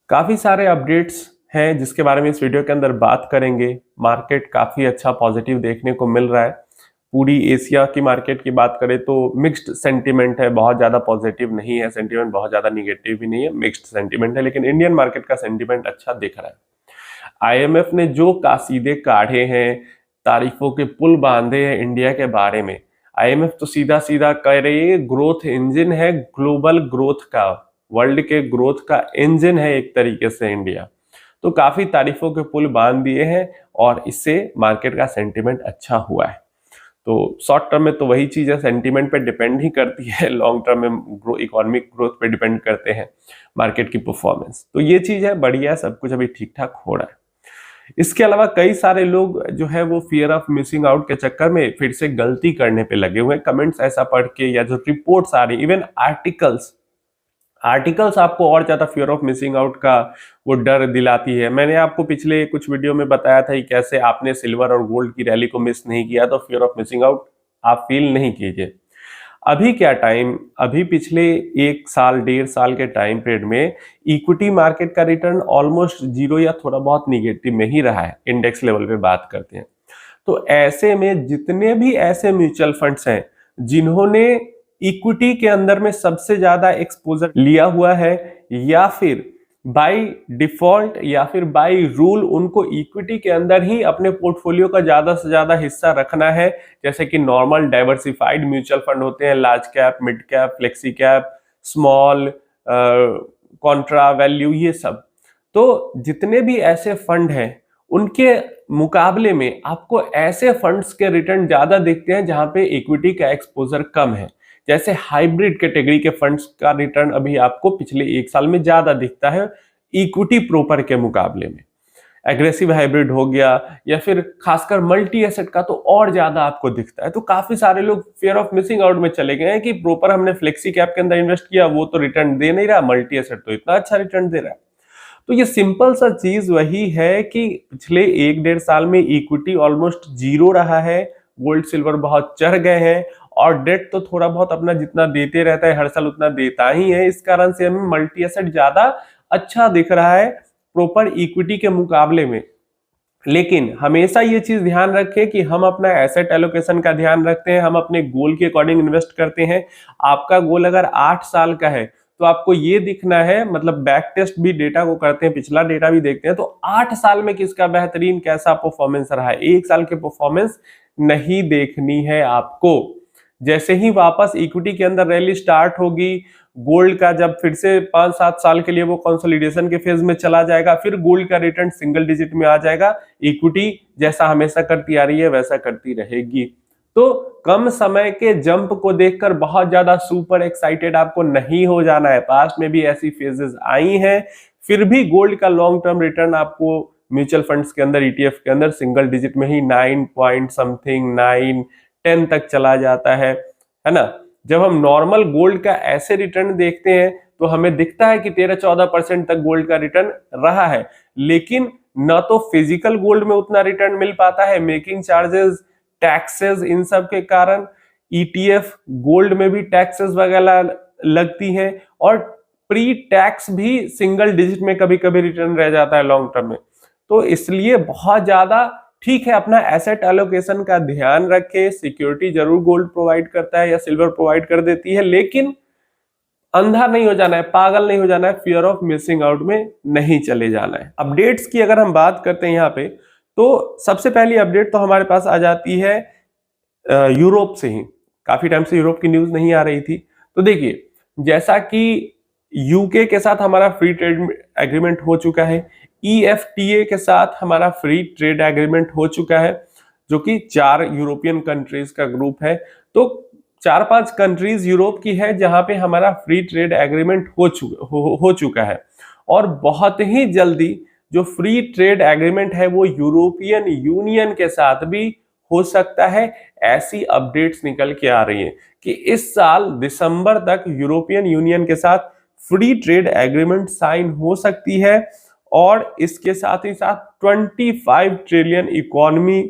काफी सारे अपडेट्स हैं जिसके बारे में इस वीडियो के अंदर बात करेंगे। मार्केट काफी अच्छा पॉजिटिव देखने को मिल रहा है। पूरी एशिया की मार्केट की बात करें तो मिक्स्ड सेंटीमेंट है, बहुत ज्यादा पॉजिटिव नहीं है सेंटीमेंट, बहुत ज्यादा निगेटिव भी नहीं है, मिक्स्ड सेंटीमेंट है। लेकिन इंडियन मार्केट का सेंटीमेंट अच्छा दिख रहा है। आईएमएफ ने जो कासीदे काढ़े हैं, तारीफों के पुल बांधे हैं इंडिया के बारे में। आईएमएफ तो सीधा सीधा कह रही है ग्रोथ इंजन है, ग्लोबल ग्रोथ का, वर्ल्ड के ग्रोथ का इंजन है एक तरीके से इंडिया। तो काफी तारीफों के पुल बांध दिए हैं और इससे मार्केट का सेंटीमेंट अच्छा हुआ है। तो शॉर्ट टर्म में तो वही चीज है, सेंटीमेंट पे डिपेंड ही करती है, लॉन्ग टर्म में इकोनॉमिक ग्रोथ पे डिपेंड करते हैं मार्केट की परफॉर्मेंस। तो ये चीज है, बढ़िया, सब कुछ अभी ठीक ठाक हो रहा है। इसके अलावा कई सारे लोग जो है वो फियर ऑफ मिसिंग आउट के चक्कर में फिर से गलती करने पे लगे हुए हैं। कमेंट्स ऐसा पढ़ के या जो रिपोर्ट्स आ रही, इवन आर्टिकल्स आपको और ज्यादा फियर ऑफ मिसिंग आउट का वो डर दिलाती है। मैंने आपको पिछले कुछ वीडियो में बताया था कि कैसे आपने सिल्वर और गोल्ड की रैली को मिस नहीं किया, तो फियर ऑफ मिसिंग आउट आप फील नहीं कीजिए। अभी पिछले 1 साल 1.5 साल के टाइम पीरियड में इक्विटी मार्केट का रिटर्न ऑलमोस्ट जीरो या थोड़ा बहुत निगेटिव में ही रहा है, इंडेक्स लेवल पे बात करते हैं। तो ऐसे में जितने भी ऐसे म्यूचुअल फंड्स हैं जिन्होंने इक्विटी के अंदर में सबसे ज्यादा एक्सपोजर लिया हुआ है, या फिर बाय डिफॉल्ट या फिर बाय रूल उनको इक्विटी के अंदर ही अपने पोर्टफोलियो का ज्यादा से ज्यादा हिस्सा रखना है, जैसे कि नॉर्मल डाइवर्सिफाइड म्यूचुअल फंड होते हैं, large cap, mid cap, flexi cap, small, Contra value, ये सब। तो जितने भी ऐसे फंड हैं उनके मुकाबले में आपको ऐसे फंड्स के रिटर्न ज्यादा दिखते हैं जहां पे इक्विटी का एक्सपोजर कम है। जैसे हाइब्रिड कैटेगरी के फंड्स का रिटर्न अभी आपको पिछले 1 साल में ज्यादा दिखता है इक्विटी प्रोपर के मुकाबले में। एग्रेसिव हाइब्रिड हो गया या फिर खासकर मल्टी एसेट का तो और ज्यादा आपको दिखता है। तो काफी सारे लोग फियर ऑफ मिसिंग आउट में चले गए हैं कि प्रोपर हमने फ्लेक्सी कैप के अंदर इन्वेस्ट किया, वो तो रिटर्न दे नहीं रहा, मल्टी एसेट तो इतना अच्छा रिटर्न दे रहा है। तो ये सिंपल सा चीज वही है कि पिछले 1-1.5 साल में इक्विटी ऑलमोस्ट जीरो रहा है, गोल्ड सिल्वर बहुत चढ़ गए हैं, और डेट तो थोड़ा बहुत अपना जितना देते रहता है हर साल उतना देता ही है। इस कारण से हमें मल्टी एसेट ज्यादा अच्छा दिख रहा है प्रॉपर इक्विटी के मुकाबले में। लेकिन हमेशा ये चीज ध्यान रखें कि हम अपना एसेट एलोकेशन का ध्यान रखते हैं, हम अपने गोल के अकॉर्डिंग इन्वेस्ट करते हैं। आपका गोल अगर 8 साल का है तो आपको ये दिखना है, मतलब बैक टेस्ट भी डेटा को करते हैं, पिछला डेटा भी देखते हैं, तो 8 साल में किसका बेहतरीन कैसा परफॉर्मेंस रहा है। 1 साल के परफॉर्मेंस नहीं देखनी है आपको। जैसे ही वापस इक्विटी के अंदर रैली स्टार्ट होगी, गोल्ड का जब फिर से 5-7 साल के लिए वो कंसोलिडेशन के फेज में चला जाएगा, फिर गोल्ड का रिटर्न सिंगल डिजिट में आ जाएगा, इक्विटी जैसा हमेशा करती आ रही है वैसा करती रहेगी। तो कम समय के जंप को देखकर बहुत ज्यादा सुपर एक्साइटेड आपको नहीं हो जाना है। पास्ट में भी ऐसी फेजेस आई हैं, फिर भी गोल्ड का लॉन्ग टर्म रिटर्न आपको म्यूचुअल फंड्स के अंदर, ईटीएफ के अंदर सिंगल डिजिट में ही 9 पॉइंट समथिंग 9-10 तक चला जाता है ना। जब हम नॉर्मल गोल्ड का ऐसे रिटर्न देखते हैं तो हमें दिखता है कि 13-14% तक गोल्ड का रिटर्न रहा है, लेकिन न तो फिजिकल गोल्ड में उतना रिटर्न मिल पाता है, मेकिंग चार्जेस, टैक्सेस, इन सब के कारण ईटीएफ गोल्ड में भी टैक्सेस वगैरह लगती हैं, और प्री टैक्स भी सिंगल डिजिट में कभी कभी रिटर्न रह जाता है लॉन्ग टर्म में। तो इसलिए बहुत ज्यादा ठीक है, अपना एसेट एलोकेशन का ध्यान रखें। सिक्योरिटी जरूर गोल्ड प्रोवाइड करता है या सिल्वर प्रोवाइड कर देती है, लेकिन अंधा नहीं हो जाना है, पागल नहीं हो जाना है, फियर ऑफ मिसिंग आउट में नहीं चले जाना है। अपडेट्स की अगर हम बात करते हैं यहाँ पे, तो सबसे पहली अपडेट तो हमारे पास आ जाती है यूरोप से ही। काफी टाइम से यूरोप की न्यूज नहीं आ रही थी। तो देखिए, जैसा कि यूके के साथ हमारा फ्री ट्रेड एग्रीमेंट हो चुका है, ईएफटीए के साथ हमारा फ्री ट्रेड एग्रीमेंट हो चुका है, जो कि 4 यूरोपियन कंट्रीज का ग्रुप है। तो 4-5 कंट्रीज यूरोप की है जहां पे हमारा फ्री ट्रेड एग्रीमेंट हो चुका है, और बहुत ही जल्दी जो फ्री ट्रेड एग्रीमेंट है वो यूरोपियन यूनियन के साथ भी हो सकता है। ऐसी अपडेट्स निकल के आ रही हैं कि इस साल दिसंबर तक यूरोपियन यूनियन के साथ फ्री ट्रेड एग्रीमेंट साइन हो सकती है, और इसके साथ ही साथ 25 ट्रिलियन इकोनॉमी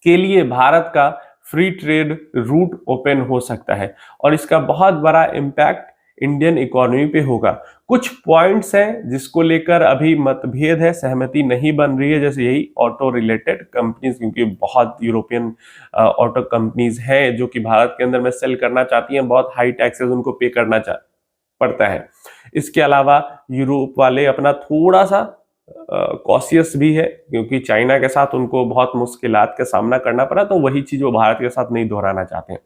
के लिए भारत का फ्री ट्रेड रूट ओपन हो सकता है, और इसका बहुत बड़ा इम्पैक्ट इंडियन इकोनॉमी पे होगा। कुछ पॉइंट्स हैं जिसको लेकर अभी मतभेद है, सहमति नहीं बन रही है, जैसे यही ऑटो रिलेटेड कंपनीज, क्योंकि बहुत यूरोपियन ऑटो कंपनीज हैं जो कि भारत के अंदर में सेल करना चाहती हैं, बहुत हाई टैक्सेस उनको पे करना पड़ता है। इसके अलावा यूरोप वाले अपना थोड़ा सा कॉशियस भी है, क्योंकि चाइना के साथ उनको बहुत मुश्किलात का सामना करना पड़ा, तो वही चीज वो भारत के साथ नहीं दोहराना चाहते हैं।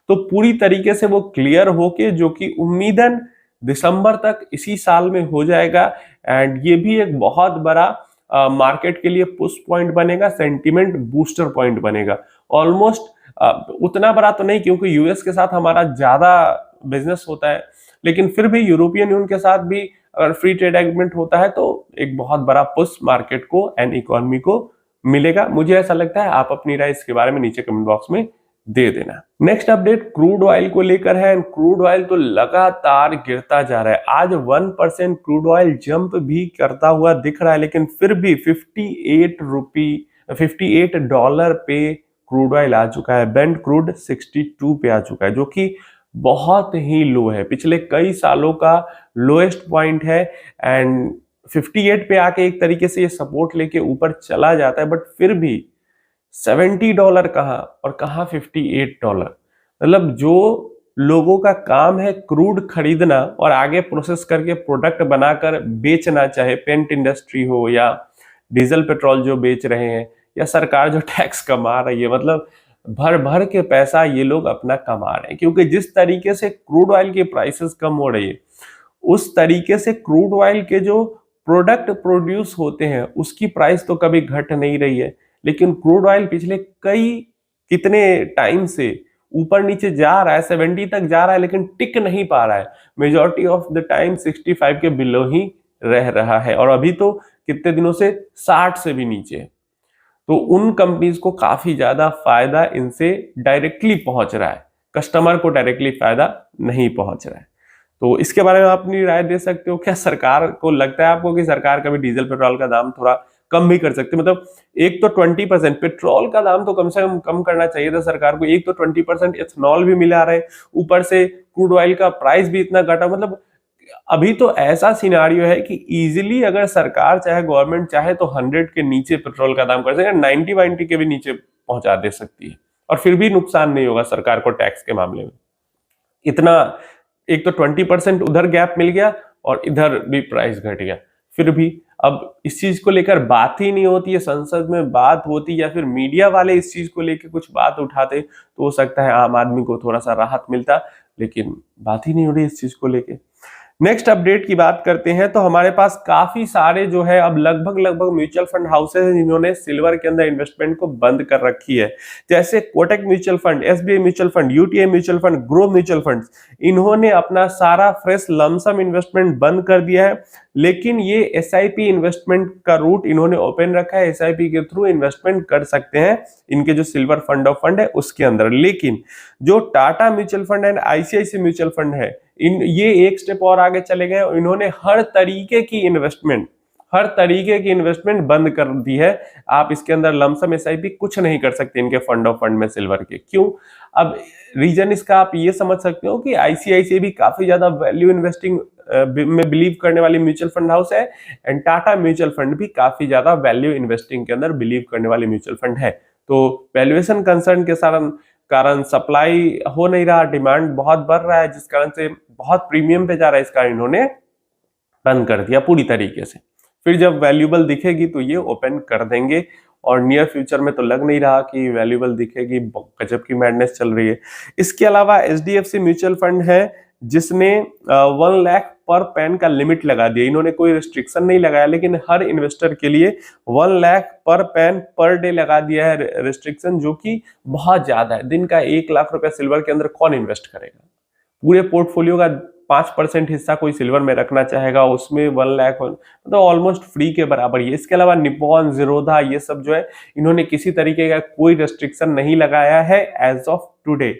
तो पूरी तरीके से वो क्लियर होके, जो कि उम्मीदन दिसंबर तक इसी साल में हो जाएगा, एंड ये भी एक बहुत बड़ा मार्केट के लिए पुश पॉइंट बनेगा, सेंटिमेंट बूस्टर पॉइंट बनेगा। ऑलमोस्ट उतना बड़ा तो नहीं, क्योंकि यूएस के साथ हमारा ज्यादा बिजनेस होता है, लेकिन फिर भी यूरोपियन यूनियन के साथ भी अगर फ्री ट्रेड एग्रीमेंट होता है तो एक बहुत बड़ा पुश मार्केट को एंड इकोनॉमी को मिलेगा। मुझे ऐसा लगता है। आप अपनी राय इसके बारे में नीचे कमेंट बॉक्स में दे देना। नेक्स्ट अपडेट क्रूड ऑयल को लेकर है। क्रूड ऑयल तो लगातार गिरता जा रहा है। आज 1% क्रूड ऑयल जंप भी करता हुआ दिख रहा है, लेकिन फिर भी $58 पे क्रूड ऑयल आ चुका है। ब्रेंट क्रूड 62 पे आ चुका है, जो कि बहुत ही लो है, पिछले कई सालों का लोएस्ट पॉइंट है। एंड 58 पे आके एक तरीके से ये सपोर्ट लेके ऊपर चला जाता है, बट फिर भी $70 कहाँ और कहाँ $58। मतलब जो लोगों का काम है क्रूड खरीदना और आगे प्रोसेस करके प्रोडक्ट बनाकर बेचना, चाहे पेंट इंडस्ट्री हो या डीजल पेट्रोल जो बेच रहे हैं, या सरकार जो टैक्स कमा रही है, मतलब भर भर के पैसा ये लोग अपना कमा रहे हैं। क्योंकि जिस तरीके से क्रूड ऑयल की प्राइसेस कम हो रही है, उस तरीके से क्रूड ऑयल के जो प्रोडक्ट प्रोड्यूस होते हैं उसकी प्राइस तो कभी घट नहीं रही है। लेकिन क्रूड ऑयल पिछले कितने टाइम से ऊपर नीचे जा रहा है, 70 तक जा रहा है, लेकिन टिक नहीं पा रहा है। मेजॉरिटी ऑफ द टाइम 65 के बिलो ही रह रहा है, और अभी तो कितने दिनों से 60 से भी नीचे है। तो उन कंपनीज को काफी ज्यादा फायदा इनसे डायरेक्टली पहुंच रहा है, कस्टमर को डायरेक्टली फायदा नहीं पहुंच रहा है। तो इसके बारे में आप अपनी राय दे सकते हो। क्या सरकार को लगता है आपको कि सरकार कभी डीजल पेट्रोल का दाम थोड़ा कम भी कर सकती है? मतलब एक तो 20% पेट्रोल का दाम तो कम से कम करना चाहिए था सरकार को, एक तो 20% इथेनॉल भी मिला रहे, ऊपर से क्रूड ऑयल का प्राइस भी इतना घटा। मतलब अभी तो ऐसा सिनारियो है कि इजीली अगर सरकार चाहे, गवर्नमेंट चाहे, तो 100 के नीचे पेट्रोल का दाम कर सकती है, 90 के भी नीचे पहुंचा दे सकती है, और फिर भी नुकसान नहीं होगा सरकार को टैक्स के मामले में। इतना एक तो 20% उधर गैप मिल गया और इधर भी प्राइस घट गया। फिर भी अब इस चीज को लेकर बात ही नहीं होती है, संसद में बात होती या फिर मीडिया वाले इस चीज को लेकर कुछ बात उठाते तो हो सकता है आम आदमी को थोड़ा सा राहत मिलता, लेकिन बात ही नहीं हो रही इस चीज को लेकर। नेक्स्ट अपडेट की बात करते हैं तो हमारे पास काफी सारे जो है अब लगभग म्यूचुअल फंड हाउसेस हैं जिन्होंने सिल्वर के अंदर इन्वेस्टमेंट को बंद कर रखी है, जैसे Kotak mutual fund, SBI mutual fund, UTI mutual fund, grow mutual fund. इन्होंने अपना सारा फ्रेश लमसम इन्वेस्टमेंट बंद कर दिया है, लेकिन ये एसआईपी इन्वेस्टमेंट का रूट इन्होंने ओपन रखा है। एसआईपी के थ्रू इन्वेस्टमेंट कर सकते हैं इनके जो सिल्वर फंड ऑफ फंड है उसके अंदर। लेकिन जो Tata mutual fund and ICICI mutual fund है, ये एक स्टेप और आगे चले गए। इन्होंने हर तरीके की इन्वेस्टमेंट बंद कर दी है। आप इसके अंदर लमसम एसआईपी कुछ नहीं कर सकते इनके फंड ऑफ फंड में सिल्वर के। क्यों? अब रीजन इसका आप ये समझ सकते हो कि आईसीआईसीआई भी काफी ज्यादा वैल्यू इन्वेस्टिंग में बिलीव करने वाली म्यूचुअल फंड हाउस है, एंड टाटा म्यूचुअल फंड भी काफी ज्यादा वैल्यू इन्वेस्टिंग के अंदर बिलीव करने वाली म्यूचुअल फंड है। तो वैल्यूएशन कंसर्न के कारण सप्लाई हो नहीं रहा, डिमांड बहुत बढ़ रहा है, जिस कारण से बहुत प्रीमियम पे जा रहा है, इस कारण इन्होंने बंद कर दिया पूरी तरीके से। फिर जब वैल्यूएबल दिखेगी तो ये ओपन कर देंगे, और नियर फ्यूचर में तो लग नहीं रहा कि वैल्यूएबल दिखेगी, गजब की मैडनेस चल रही है। इसके अलावा एचडीएफसी म्यूचुअल फंड है जिसने 1 लाख पर पैन का लिमिट लगा दिया। इन्होंने कोई रिस्ट्रिक्शन नहीं लगाया, लेकिन हर इन्वेस्टर के लिए 1 लाख पर पैन पर डे लगा दिया है रिस्ट्रिक्शन, जो कि बहुत ज्यादा है। दिन का 1 लाख रुपया सिल्वर के अंदर कौन इन्वेस्ट करेगा? पूरे पोर्टफोलियो का 5% हिस्सा कोई सिल्वर में रखना चाहेगा, उसमें 1 लाख मतलब ऑलमोस्ट फ्री के बराबर ही है। इसके अलावा निप्पॉन, ज़ीरोधा, ये सब जो है इन्होंने किसी तरीके का कोई रेस्ट्रिक्शन नहीं लगाया है एज ऑफ टुडे।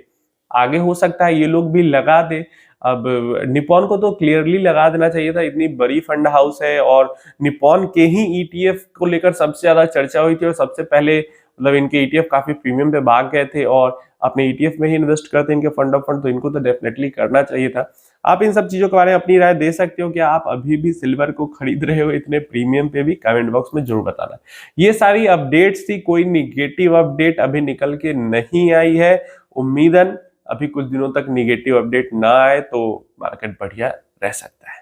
आगे हो सकता है ये लोग भी लगा दे। अब निप्पॉन को तो क्लियरली लगा देना चाहिए था, इतनी बड़ी फंड हाउस है, और निप्पॉन के ही ईटीएफ को लेकर सबसे ज्यादा चर्चा हुई थी, और सबसे पहले मतलब इनके ईटीएफ काफी प्रीमियम पे भाग गए थे और अपने ईटीएफ में ही इन्वेस्ट करते इनके फंड ऑफ फंड, तो इनको तो डेफिनेटली करना चाहिए था। आप इन सब चीजों के बारे में अपनी राय दे सकते हो कि आप अभी भी सिल्वर को खरीद रहे हो इतने प्रीमियम पे भी, कमेंट बॉक्स में जरूर बताना। ये सारी अपडेट्स थी, कोई निगेटिव अपडेट अभी निकल के नहीं आई है। उम्मीदन अभी कुछ दिनों तक निगेटिव अपडेट ना आए तो मार्केट बढ़िया रह सकता है।